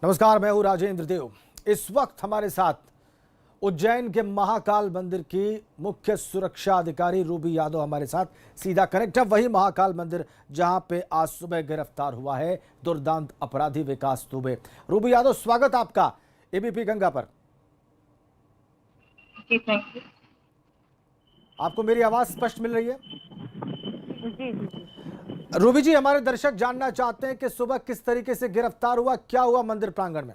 नमस्कार, मैं हूं राजेंद्र देव। इस वक्त हमारे साथ उज्जैन के महाकाल मंदिर की मुख्य सुरक्षा अधिकारी रूबी यादव हमारे साथ सीधा कनेक्ट है। वही महाकाल मंदिर जहां पे आज सुबह गिरफ्तार हुआ है दुर्दांत अपराधी विकास दुबे। रूबी यादव, स्वागत आपका एबीपी गंगा पर। जी थैंक यू। आपको मेरी आवाज स्पष्ट मिल रही है? जी जी जी। रूबी जी, हमारे दर्शक जानना चाहते हैं कि सुबह किस तरीके से गिरफ्तार हुआ, क्या हुआ मंदिर प्रांगण में?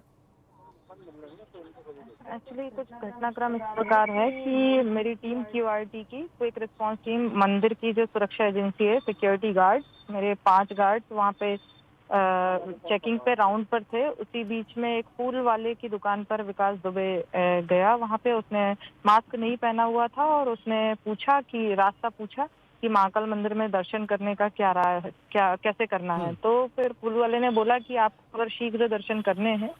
एक्चुअली कुछ घटनाक्रम इस प्रकार है कि मेरी टीम क्यूआरटी की क्विक रिस्पांस टीम मंदिर की जो सुरक्षा एजेंसी है, सिक्योरिटी गार्ड, मेरे 5 गार्ड्स वहाँ पे चेकिंग पे राउंड पर थे। उसी बीच में एक फूल वाले की दुकान पर विकास दुबे गया। वहाँ पे उसने मास्क नहीं पहना हुआ था और उसने पूछा कि रास्ता पूछा कि महाकाल मंदिर में दर्शन करने का क्या राय है, क्या कैसे करना है। तो फिर फूल वाले ने बोला कि आपको अगर शीघ्र दर्शन करने हैं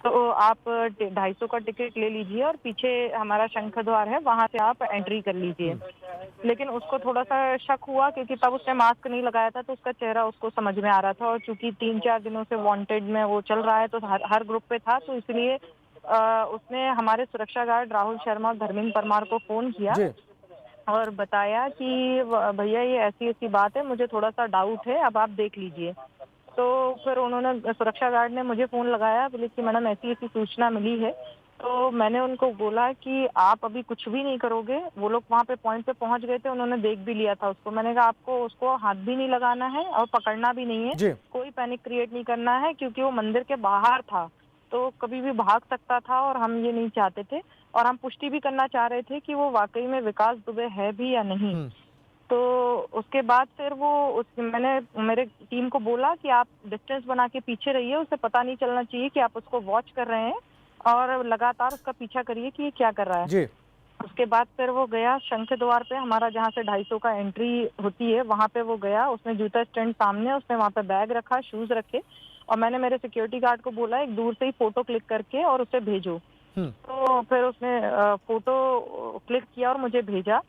तो आप 250 का टिकट ले लीजिए और पीछे हमारा शंख द्वार है, वहां से आप एंट्री कर लीजिए। लेकिन उसको थोड़ा सा शक हुआ क्योंकि तब उसने मास्क नहीं लगाया था, तो उसका चेहरा उसको समझ में आ रहा था। और चूंकि 3-4 दिनों से वांटेड में वो चल रहा है, तो हर ग्रुप पे था, तो इसलिए उसने हमारे सुरक्षा गार्ड राहुल शर्मा और धर्मेंद्र परमार को फोन किया जी। और बताया कि भैया ये ऐसी ऐसी बात है, मुझे थोड़ा सा डाउट है, अब आप देख लीजिए। तो फिर उन्होंने सुरक्षा गार्ड ने मुझे फोन लगाया, बोले कि मैडम ऐसी ऐसी सूचना मिली है। तो मैंने उनको बोला कि आप अभी कुछ भी नहीं करोगे। वो लोग वहाँ पे पॉइंट पे पहुंच गए थे, उन्होंने देख भी लिया था उसको। मैंने कहा आपको उसको हाथ भी नहीं लगाना है और पकड़ना भी नहीं है, जी। कोई पैनिक क्रिएट नहीं करना है, क्योंकि वो मंदिर के बाहर था तो कभी भी भाग सकता था और हम ये नहीं चाहते थे। और हम पुष्टि भी करना चाह रहे थे कि वो वाकई में विकास दुबे है भी या नहीं। तो उसके बाद फिर मैंने मेरे टीम को बोला कि आप डिस्टेंस बना के पीछे रहिए, उसे पता नहीं चलना चाहिए कि आप उसको वॉच कर रहे हैं और लगातार उसका पीछा करिए कि ये क्या कर रहा है। जी। उसके बाद फिर वो गया शंख द्वार पे, हमारा जहाँ से 250 का एंट्री होती है, वहाँ पे वो गया। उसने जूता स्टैंड सामने, उसने वहाँ पे बैग रखा, शूज रखे, और मैंने मेरे सिक्योरिटी गार्ड को बोला एक दूर से ही फोटो क्लिक करके और उसे भेजो। तो फिर उसने फोटो क्लिक किया और मुझे भेजा।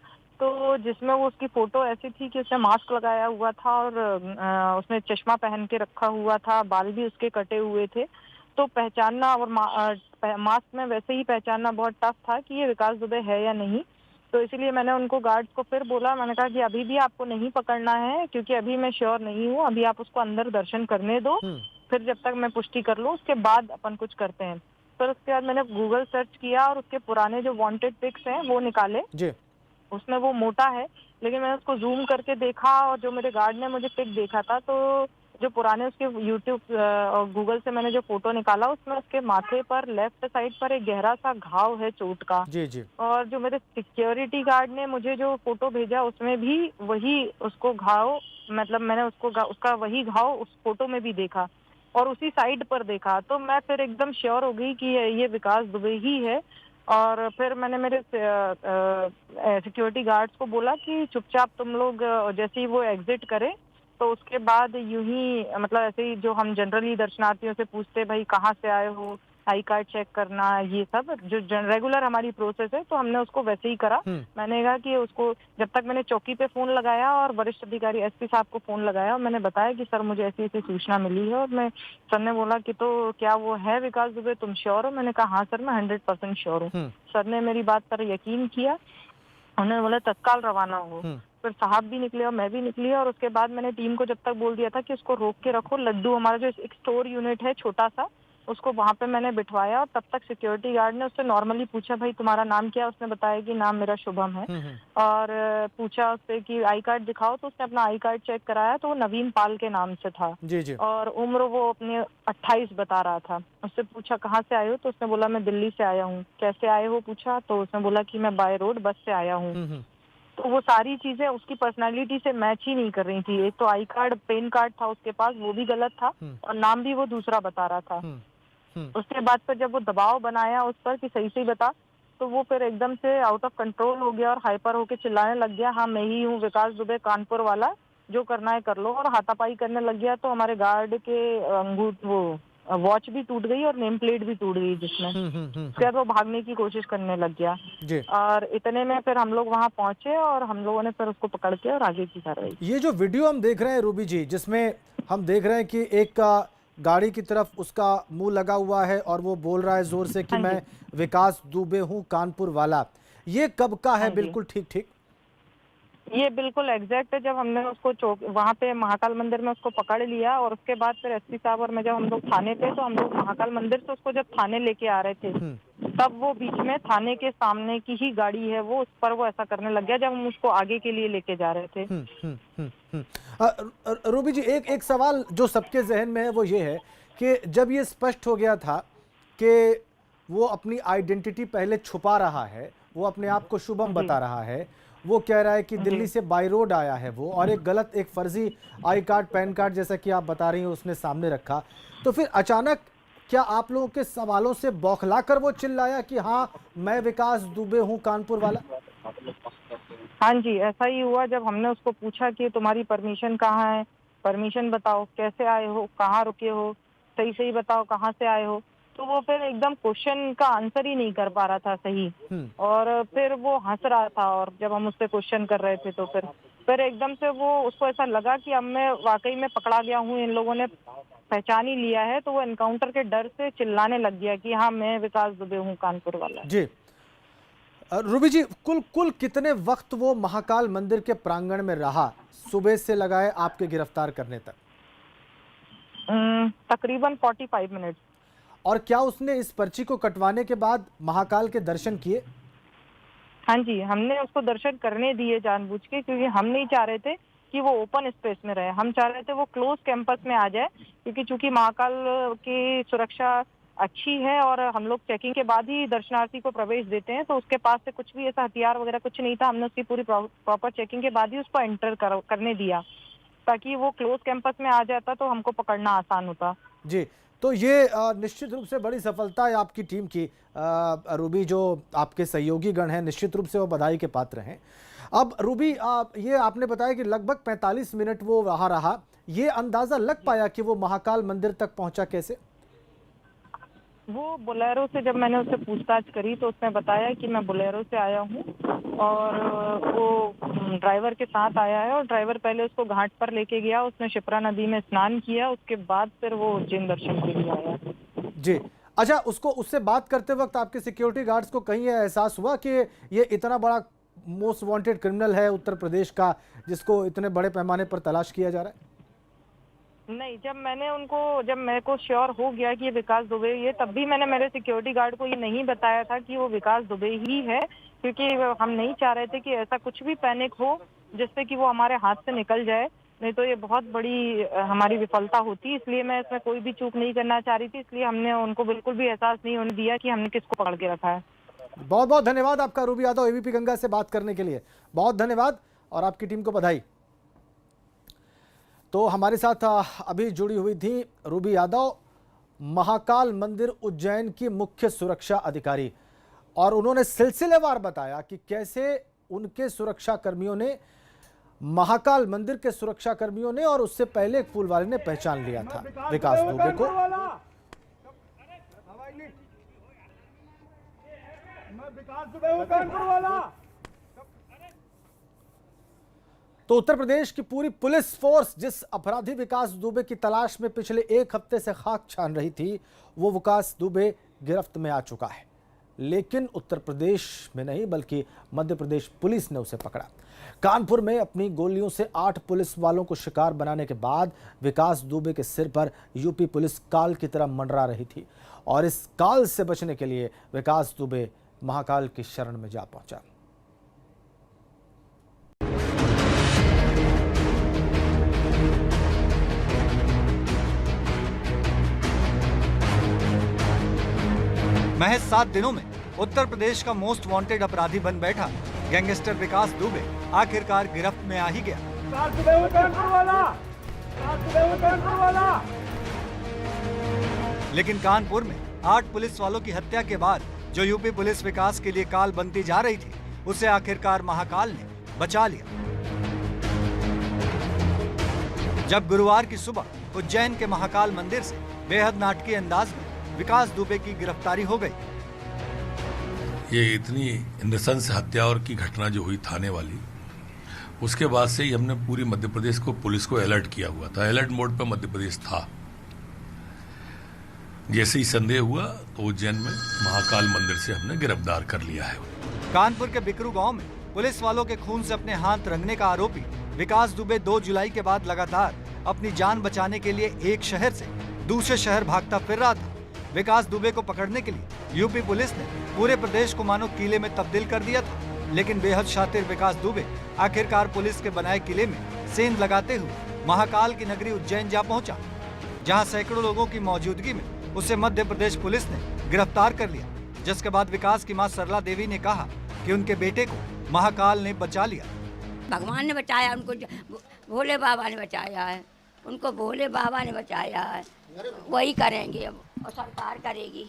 तो जिसमें वो उसकी फोटो ऐसी थी कि उसने मास्क लगाया हुआ था और उसने चश्मा पहन के रखा हुआ था, बाल भी उसके कटे हुए थे। तो पहचानना और मास्क में वैसे ही पहचानना बहुत टफ था कि ये विकास दुबे है या नहीं। तो इसलिए मैंने उनको गार्ड्स को फिर बोला, मैंने कहा कि अभी भी आपको नहीं पकड़ना है क्योंकि अभी मैं श्योर नहीं हूँ, अभी आप उसको अंदर दर्शन करने दो, फिर जब तक मैं पुष्टि कर लूँ उसके बाद अपन कुछ करते हैं। फिर उसके बाद मैंने गूगल सर्च किया और उसके पुराने जो वांटेड पिक्स हैं वो निकाले। जी। उसमें वो मोटा है, लेकिन मैंने उसको जूम करके देखा और जो मेरे गार्ड ने मुझे पिक देखा था, तो जो पुराने उसके यूट्यूब और गूगल से मैंने जो फोटो निकाला, उसमें उसके माथे पर लेफ्ट साइड पर एक गहरा सा घाव है चोट का। जी। जी। और जो मेरे सिक्योरिटी गार्ड ने मुझे जो फोटो भेजा उसमें भी वही उसको घाव, मतलब मैंने उसका वही घाव उस फोटो में भी देखा और उसी साइड पर देखा। तो मैं फिर एकदम श्योर हो गई कि ये विकास दुबे ही है। और फिर मैंने मेरे सिक्योरिटी गार्ड्स को बोला कि चुपचाप तुम लोग जैसे ही वो एग्जिट करे तो उसके बाद यूं ही, मतलब ऐसे ही जो हम जनरली दर्शनार्थियों से पूछते, भाई कहाँ से आए हो, आई कार्ड चेक करना, ये सब जो रेगुलर हमारी प्रोसेस है, तो हमने उसको वैसे ही करा। मैंने कहा कि उसको, जब तक मैंने चौकी पे फोन लगाया और वरिष्ठ अधिकारी एसपी साहब को फोन लगाया और मैंने बताया कि सर मुझे ऐसी ऐसी सूचना मिली है, और मैं, सर ने बोला कि तो क्या वो है विकास दुबे, तुम श्योर हो? मैंने कहा हाँ सर, मैं 100% श्योर हूँ। सर ने मेरी बात पर यकीन किया, उन्होंने बोला तत्काल रवाना हो। फिर साहब भी निकले और मैं भी निकली, और उसके बाद मैंने टीम को जब तक बोल दिया था कि उसको रोक के रखो, लड्डू हमारा जो एक स्टोर यूनिट है छोटा सा, उसको वहां पे मैंने बिठवाया। और तब तक सिक्योरिटी गार्ड ने उससे नॉर्मली पूछा, भाई तुम्हारा नाम क्या है? उसने बताया कि नाम मेरा शुभम है। और पूछा उससे कि आई कार्ड दिखाओ, तो उसने अपना आई कार्ड चेक कराया तो वो नवीन पाल के नाम से था। जी। जी। और उम्र वो अपने 28 बता रहा था। उससे पूछा कहाँ से आए हो, तो उसने बोला मैं दिल्ली से आया हूँ। कैसे आए हो पूछा, तो उसने बोला कि मैं बाय रोड बस से आया हूँ। तो वो सारी चीजें उसकी पर्सनालिटी से मैच ही नहीं कर रही थी। एक तो आई कार्ड, पेन कार्ड था उसके पास, वो भी गलत था, और नाम भी वो दूसरा बता रहा था। उसके बाद फिर जब वो दबाव बनाया उस पर कि सही सही बता, तो वो फिर एकदम से आउट ऑफ कंट्रोल हो गया और हाइपर होके चिल्लाने लग गया, हाँ मैं ही हूँ विकास दुबे, कानपुर वाला, जो करना है कर लो, और हाथापाई करने लग गया। तो हमारे गार्ड के वो वॉच भी टूट गई और नेम प्लेट भी टूट गई जिसमें। उसके बाद वो भागने की कोशिश करने लग गया। जी। और इतने में फिर हम लोग वहां पहुंचे और हम लोगों ने फिर उसको पकड़ के और आगे की कार्रवाई। ये जो वीडियो हम देख रहे हैं रूबी जी, जिसमें हम देख रहे हैं कि एक गाड़ी की तरफ उसका मुंह लगा हुआ है और वो बोल रहा है जोर से कि हाँ जी। मैं विकास दुबे हूँ कानपुर वाला। ये कब का है? हाँ जी। बिल्कुल ठीक ठीक। ये बिल्कुल एग्जैक्ट है। जब हमने उसको चौक वहाँ पे महाकाल मंदिर में उसको पकड़ लिया और उसके बाद फिर एसपी साहब और मैं जब हम लोग थाने पे, तो हम लोग महाकाल मंदिर से उसको जब थाने लेके आ रहे थे, तब वो बीच में थाने के सामने की ही गाड़ी है वो, उस पर वो ऐसा करने लग गया जब हम उसको आगे के लिए लेके जा रहे थे। रूबी जी, एक सवाल जो सबके जहन में है वो ये है कि जब ये स्पष्ट हो गया था कि वो अपनी आइडेंटिटी पहले छुपा रहा है, वो अपने आप को शुभम बता रहा है, वो कह रहा है कि दिल्ली से बाई रोड आया है वो, और एक गलत एक फर्जी आई कार्ड पैन कार्ड जैसा कि आप बता रही हैं उसने सामने रखा, तो फिर अचानक क्या आप लोगों के सवालों से बौखला कर वो चिल्लाया कि हाँ मैं विकास दुबे हूँ कानपुर वाला? हाँ जी, ऐसा ही हुआ। जब हमने उसको पूछा कि तुम्हारी परमिशन कहाँ है, परमिशन बताओ, कैसे आए हो, कहाँ रुके हो, सही सही बताओ कहाँ से आए हो, तो वो फिर एकदम क्वेश्चन का आंसर ही नहीं कर पा रहा था सही। और फिर वो हंस रहा था, और जब हम उससे क्वेश्चन कर रहे थे तो फिर एकदम से वो उसको ऐसा लगा कि अब मैं वाकई में पकड़ा गया हूँ, इन लोगों ने पहचान ही लिया है, तो वो एनकाउंटर के डर से चिल्लाने लग गया कि हाँ मैं विकास दुबे हूँ कानपुर वाला। जी रूबी जी, कुल कितने वक्त वो महाकाल मंदिर के प्रांगण में रहा, सुबह से लगाए आपके गिरफ्तार करने तक? तकरीबन 45 मिनट। और क्या उसने इस पर्ची को कटवाने के बाद महाकाल के दर्शन किए? हाँ जी, हमने उसको दर्शन करने दिए जानबूझ के, क्योंकि हम नहीं चाह रहे थे कि वो ओपन स्पेस में रहे। हम चाह रहे थे वो क्लोज कैंपस में आ जाए, क्योंकि चूंकि महाकाल की सुरक्षा अच्छी है और हम लोग चेकिंग के बाद ही दर्शनार्थी को प्रवेश देते हैं, तो उसके पास से कुछ भी ऐसा हथियार वगैरह कुछ नहीं था। हमने उसकी पूरी प्रॉपर चेकिंग के बाद ही उसको एंटर करने दिया, ताकि वो क्लोज कैंपस में आ जाता तो हमको पकड़ना आसान होता। जी, तो ये निश्चित रूप से बड़ी सफलता है आपकी टीम की। रूबी, जो आपके सहयोगी गण हैं निश्चित रूप से वो बधाई के पात्र हैं। अब रूबी, ये आपने बताया कि लगभग 45 मिनट वो वहाँ रहा, ये अंदाजा लग पाया कि वो महाकाल मंदिर तक पहुंचा कैसे? वो बोलेरो से, जब मैंने उससे पूछताछ करी तो उसने बताया कि मैं बोलेरो से आया हूँ, और वो ड्राइवर के साथ आया है, और ड्राइवर पहले उसको घाट पर लेके गया, उसने शिप्रा नदी में स्नान किया, उसके बाद फिर वो उज्जैन दर्शन के लिए आया। जी, अच्छा, उससे बात करते वक्त आपके सिक्योरिटी गार्ड्स को कहीं यह एहसास हुआ कि ये इतना बड़ा मोस्ट वांटेड क्रिमिनल है उत्तर प्रदेश का, जिसको इतने बड़े पैमाने पर तलाश किया जा रहा है? नहीं, जब मेरे को श्योर हो गया कि ये विकास दुबे ही है, तब भी मैंने मेरे सिक्योरिटी गार्ड को ये नहीं बताया था कि वो विकास दुबे ही है, क्योंकि हम नहीं चाह रहे थे कि ऐसा कुछ भी पैनिक हो जिससे कि वो हमारे हाथ से निकल जाए, नहीं तो ये बहुत बड़ी हमारी विफलता होती। इसलिए मैं इसमें कोई भी चूक नहीं करना चाह रही थी, इसलिए हमने उनको बिल्कुल भी एहसास नहीं होने दिया कि हमने किसको पकड़ के रखा है। बहुत बहुत धन्यवाद आपका रूबी यादव, एबीपी गंगा से बात करने के लिए बहुत धन्यवाद, और आपकी टीम को बधाई। तो हमारे साथ अभी जुड़ी हुई थी रूबी यादव, महाकाल मंदिर उज्जैन की मुख्य सुरक्षा अधिकारी, और उन्होंने सिलसिलेवार बताया कि कैसे उनके सुरक्षा कर्मियों ने, महाकाल मंदिर के सुरक्षा कर्मियों ने और उससे पहले एक पुल वाले ने पहचान लिया था विकास दुबे को। तो उत्तर प्रदेश की पूरी पुलिस फोर्स जिस अपराधी विकास दुबे की तलाश में पिछले एक हफ्ते से खाक छान रही थी, वो विकास दुबे गिरफ्त में आ चुका है। लेकिन उत्तर प्रदेश में नहीं बल्कि मध्य प्रदेश पुलिस ने उसे पकड़ा। कानपुर में अपनी गोलियों से 8 पुलिस वालों को शिकार बनाने के बाद विकास दुबे के सिर पर यूपी पुलिस काल की तरह मंडरा रही थी, और इस काल से बचने के लिए विकास दुबे महाकाल की शरण में जा पहुंचा। महज 7 दिनों में उत्तर प्रदेश का मोस्ट वांटेड अपराधी बन बैठा गैंगस्टर विकास दुबे आखिरकार गिरफ्त में आ ही गया। लेकिन कानपुर में 8 पुलिस वालों की हत्या के बाद जो यूपी पुलिस विकास के लिए काल बनती जा रही थी, उसे आखिरकार महाकाल ने बचा लिया। जब गुरुवार की सुबह उज्जैन के महाकाल मंदिर से बेहद नाटकीय अंदाज में विकास दुबे की गिरफ्तारी हो गई। ये इतनी नृशंस हत्या और की घटना जो हुई थाने वाली, उसके बाद से ही हमने पूरी मध्य प्रदेश को, पुलिस को अलर्ट किया हुआ था। अलर्ट मोड पर मध्य प्रदेश था। जैसे ही संदेह हुआ तो उज्जैन में महाकाल मंदिर से हमने गिरफ्तार कर लिया है। कानपुर के बिकरू गांव में पुलिस वालों के खून से अपने हाथ रंगने का आरोपी विकास दुबे 2 जुलाई के बाद लगातार अपनी जान बचाने के लिए एक शहर से दूसरे शहर भागता फिर रहा था। विकास दुबे को पकड़ने के लिए यूपी पुलिस ने पूरे प्रदेश को मानो किले में तब्दील कर दिया था, लेकिन बेहद शातिर विकास दुबे आखिरकार पुलिस के बनाए किले में सेंध लगाते हुए महाकाल की नगरी उज्जैन जा पहुंचा, जहां सैकड़ों लोगों की मौजूदगी में उसे मध्य प्रदेश पुलिस ने गिरफ्तार कर लिया। जिसके बाद विकास की मां सरला देवी ने कहा कि उनके बेटे को महाकाल ने बचा लिया। भगवान ने बचाया उनको, भोले बाबा ने बचाया है उनको, भोले बाबा ने बचाया है, वही करेंगे अब और सरकार करेगी।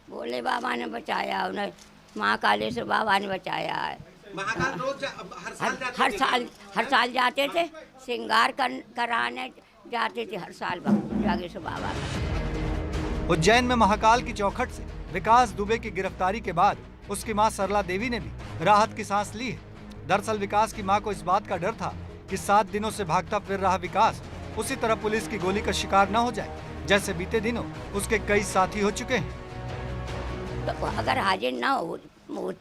भोले बाबा ने बचाया उन्हें, महाकालेश्वर बाबा ने बचाया है। महाकाल रोज हर साल जाते थे, श्रृंगार कराने जाते थे हर साल जागेश्वर बाबा का। उज्जैन में महाकाल की चौखट से विकास दुबे की गिरफ्तारी के बाद उसकी मां सरला देवी ने भी राहत की सांस ली है। दरअसल विकास की मां को इस बात का डर था कि 7 दिनों से भागता फिर रहा विकास उसी तरह पुलिस की गोली का शिकार न हो जाए, जैसे बीते दिनों उसके कई साथी हो चुके हैं। तो अगर हाजिर न हो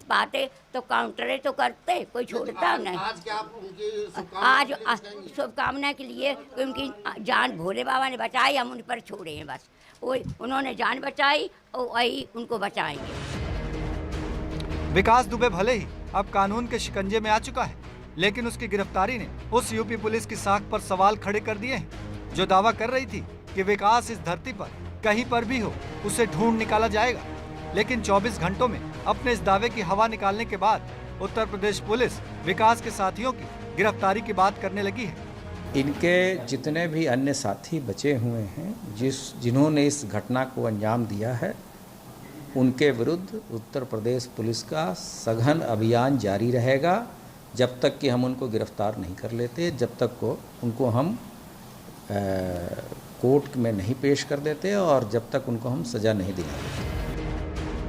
पाते तो काउंटरे तो करते, कोई छोड़ता नहीं। आज क्या आप उनकी आज शुभकामना के लिए उनकी जान भोले बाबा ने बचाई, हम उन पर छोड़े हैं बस। वही उन्होंने जान बचाई और वही उनको बचाएंगे। विकास दुबे भले ही अब कानून के शिकंजे में आ चुका है, लेकिन उसकी गिरफ्तारी ने उस यूपी पुलिस की साख पर सवाल खड़े कर दिए हैं, जो दावा कर रही थी कि विकास इस धरती पर कहीं पर भी हो उसे ढूंढ निकाला जाएगा। लेकिन 24 घंटों में अपने इस दावे की हवा निकालने के बाद उत्तर प्रदेश पुलिस विकास के साथियों की गिरफ्तारी की बात करने लगी है। इनके जितने भी अन्य साथी बचे हुए हैं जिन्होंने इस घटना को अंजाम दिया है, उनके विरुद्ध उत्तर प्रदेश पुलिस का सघन अभियान जारी रहेगा जब तक कि हम उनको गिरफ्तार नहीं कर लेते, जब तक उनको हम कोर्ट में नहीं पेश कर देते और जब तक उनको हम सजा नहीं दिला देते।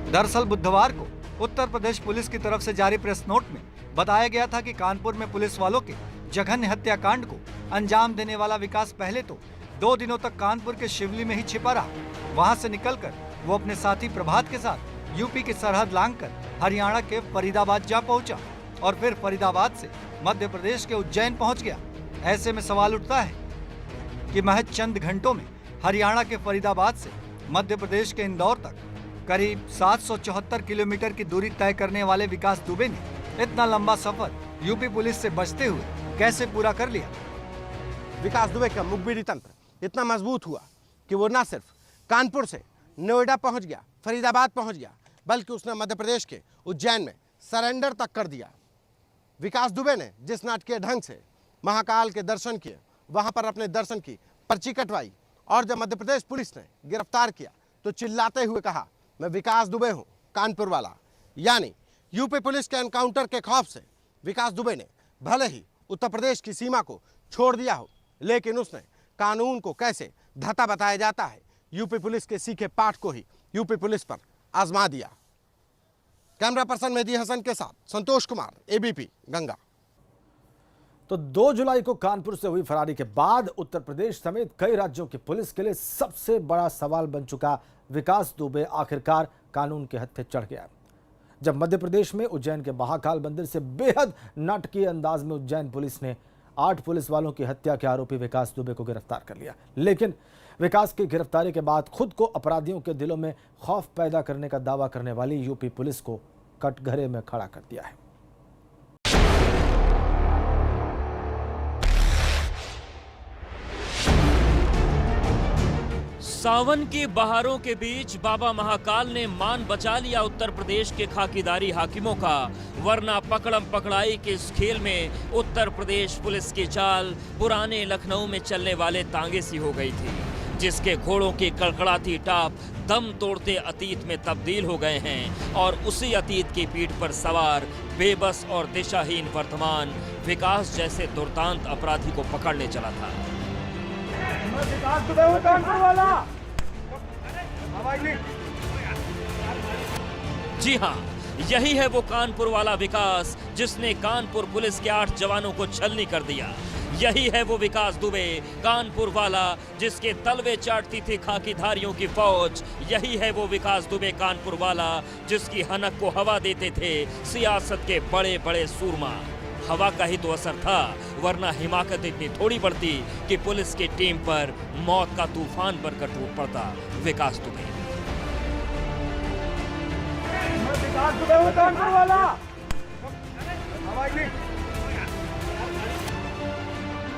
दरअसल बुधवार को उत्तर प्रदेश पुलिस की तरफ से जारी प्रेस नोट में बताया गया था कि कानपुर में पुलिस वालों के जघन्य हत्याकांड को अंजाम देने वाला विकास पहले तो 2 दिनों तक कानपुर के शिवली में ही छिपा रहा। वहां से निकलकर वो अपने साथी प्रभात के साथ यूपी की सरहद लांघकर हरियाणा के फरीदाबाद जा पहुंचा और फिर फरीदाबाद से मध्य प्रदेश के उज्जैन पहुंच गया। ऐसे में सवाल उठता है कि महज चंद घंटों में हरियाणा के फरीदाबाद से मध्य प्रदेश के इंदौर तक करीब 774 किलोमीटर की दूरी तय करने वाले विकास दुबे ने इतना लंबा सफर यूपी पुलिस से बचते हुए कैसे पूरा कर लिया। विकास दुबे का मुखबिरी तंत्र इतना मजबूत हुआ कि वो न सिर्फ कानपुर से नोएडा पहुंच गया, फरीदाबाद पहुंच गया, बल्कि उसने मध्य प्रदेश के उज्जैन में सरेंडर तक कर दिया। विकास दुबे ने जिस नाटकीय ढंग से महाकाल के दर्शन किए, वहां पर अपने दर्शन की पर्ची कटवाई और जब मध्य प्रदेश पुलिस ने गिरफ्तार किया तो चिल्लाते हुए कहा, मैं विकास दुबे हूं, कानपुर वाला। यानी यूपी पुलिस के एनकाउंटर के खौफ से विकास दुबे ने भले ही उत्तर प्रदेश की सीमा को छोड़ दिया हो, लेकिन उसने कानून को कैसे धता बताया जाता है, यूपी पुलिस के सीखे पाठ को ही यूपी पुलिस पर आजमा दिया। कैमरा पर्सन मेहदी हसन के साथ संतोष कुमार, एबीपी गंगा। तो 2 जुलाई को कानपुर से हुई फरारी के बाद उत्तर प्रदेश समेत कई राज्यों की पुलिस के लिए सबसे बड़ा सवाल बन चुका विकास दुबे आखिरकार कानून के हत्थे चढ़ गया। जब मध्य प्रदेश में उज्जैन के महाकाल मंदिर से बेहद नाटकीय अंदाज में उज्जैन पुलिस ने 8 पुलिस वालों की हत्या के आरोपी विकास दुबे को गिरफ्तार कर लिया, लेकिन विकास की गिरफ्तारी के बाद खुद को अपराधियों के दिलों में खौफ पैदा करने का दावा करने वाली यूपी पुलिस को कटघरे में खड़ा कर दिया है। सावन की बहारों के बीच बाबा महाकाल ने मान बचा लिया उत्तर प्रदेश के खाकीदारी हाकिमों का, वरना पकड़म पकड़ाई के इस खेल में उत्तर प्रदेश पुलिस की चाल पुराने लखनऊ में चलने वाले तांगे सी हो गई थी, जिसके घोड़ों की कड़कड़ाती टाप दम तोड़ते अतीत में तब्दील हो गए हैं और उसी अतीत की पीठ पर सवार बेबस और दिशाहीन वर्तमान विकास जैसे दुर्दांत अपराधी को पकड़ने चला था। जी हाँ, यही है वो कानपुर वाला विकास जिसने कानपुर पुलिस के 8 जवानों को छलनी कर दिया। यही है वो विकास दुबे, कानपुर वाला, जिसके तलवे चाटती थी खाकीधारियों की फौज। यही है वो विकास दुबे, कानपुर वाला, जिसकी हनक को हवा देते थे सियासत के बड़े बड़े सूरमा। हवा का ही तो असर था, वरना हिमाकत इतनी थोड़ी बढ़ती कि पुलिस की टीम पर मौत का तूफान बनकर टूट पड़ता विकास दुबे।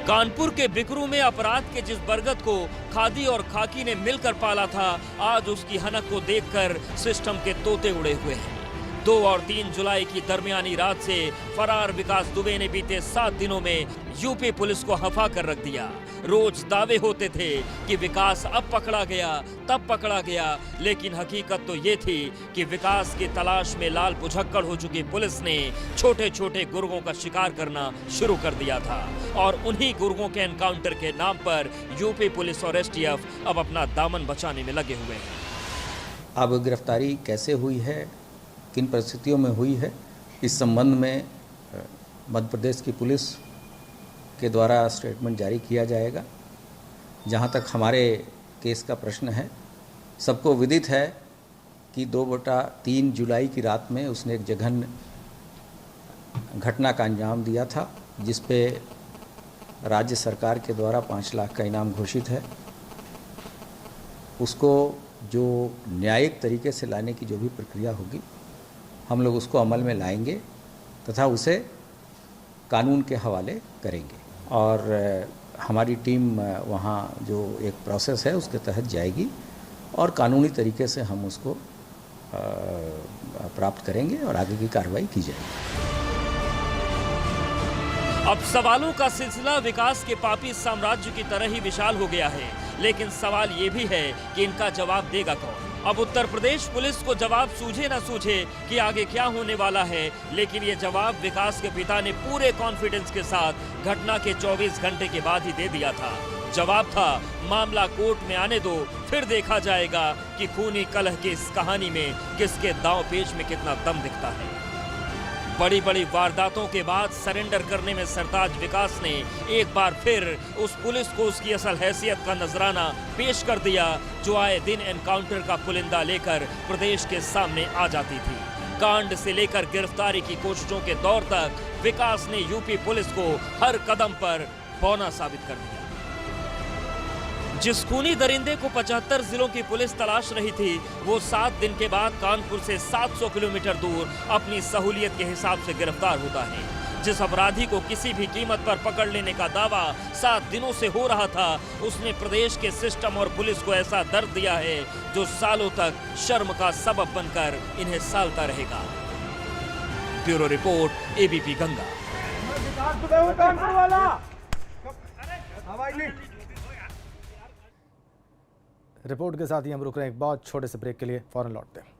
कानपुर के बिकरू में अपराध के जिस बरगद को खादी और खाकी ने मिलकर पाला था, आज उसकी हनक को देखकर सिस्टम के तोते उड़े हुए हैं। 2 और 3 जुलाई की दरमियानी रात से फरार विकास दुबे ने बीते 7 दिनों में यूपी पुलिस को हफा कर रख दिया। रोज दावे होते थे कि विकास अब पकड़ा गया, तब पकड़ा गया, लेकिन हकीकत तो ये थी कि विकास की तलाश में लाल पुझक्कड़ हो चुकी पुलिस ने छोटे छोटे गुर्गों का शिकार करना शुरू कर दिया था। और उन्हीं गुर्गों के एनकाउंटर के नाम पर यूपी पुलिस और एसटीएफ अब अपना दामन बचाने में लगे हुए हैं। अब गिरफ्तारी कैसे हुई है, किन परिस्थितियों में हुई है, इस संबंध में मध्य प्रदेश की पुलिस के द्वारा स्टेटमेंट जारी किया जाएगा। जहां तक हमारे केस का प्रश्न है, सबको विदित है कि 2/3 जुलाई की रात में उसने एक जघन्य घटना का अंजाम दिया था, जिस पे राज्य सरकार के द्वारा 5 लाख का इनाम घोषित है। उसको जो न्यायिक तरीके से लाने की जो भी प्रक्रिया होगी, हम लोग उसको अमल में लाएंगे तथा उसे कानून के हवाले करेंगे। और हमारी टीम वहाँ जो एक प्रोसेस है उसके तहत जाएगी और कानूनी तरीके से हम उसको प्राप्त करेंगे और आगे की कार्रवाई की जाएगी। अब सवालों का सिलसिला विकास के पापी साम्राज्य की तरह ही विशाल हो गया है, लेकिन सवाल ये भी है कि इनका जवाब देगा कौन। अब उत्तर प्रदेश पुलिस को जवाब सूझे न सूझे कि आगे क्या होने वाला है, लेकिन ये जवाब विकास के पिता ने पूरे कॉन्फिडेंस के साथ घटना के 24 घंटे के बाद ही दे दिया था। जवाब था, मामला कोर्ट में आने दो, फिर देखा जाएगा कि खूनी कलह की इस कहानी में किसके दांव पेच में कितना दम दिखता है। बड़ी बड़ी वारदातों के बाद सरेंडर करने में सरताज विकास ने एक बार फिर उस पुलिस को उसकी असल हैसियत का नजराना पेश कर दिया, जो आए दिन एनकाउंटर का पुलिंदा लेकर प्रदेश के सामने आ जाती थी। कांड से लेकर गिरफ्तारी की कोशिशों के दौर तक विकास ने यूपी पुलिस को हर कदम पर बौना साबित कर दिया। जिस खूनी दरिंदे को 75 जिलों की पुलिस तलाश रही थी, वो 7 दिन के बाद कानपुर से 700 किलोमीटर दूर अपनी सहूलियत के हिसाब से गिरफ्तार होता है। जिस अपराधी को किसी भी कीमत पर पकड़ लेने का दावा 7 दिनों से हो रहा था, उसने प्रदेश के सिस्टम और पुलिस को ऐसा दर्द दिया है जो सालों तक शर्म का सबब बनकर इन्हें सालता रहेगा। Bureau report, ABP Ganga. Report के साथ ही हम रुक रहे हैं एक बहुत छोटे से ब्रेक के लिए, फौरन लौटते हैं।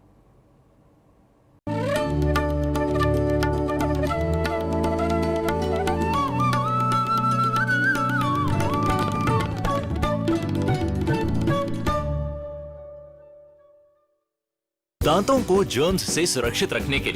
दांतों को जर्म्स से सुरक्षित रखने के लिए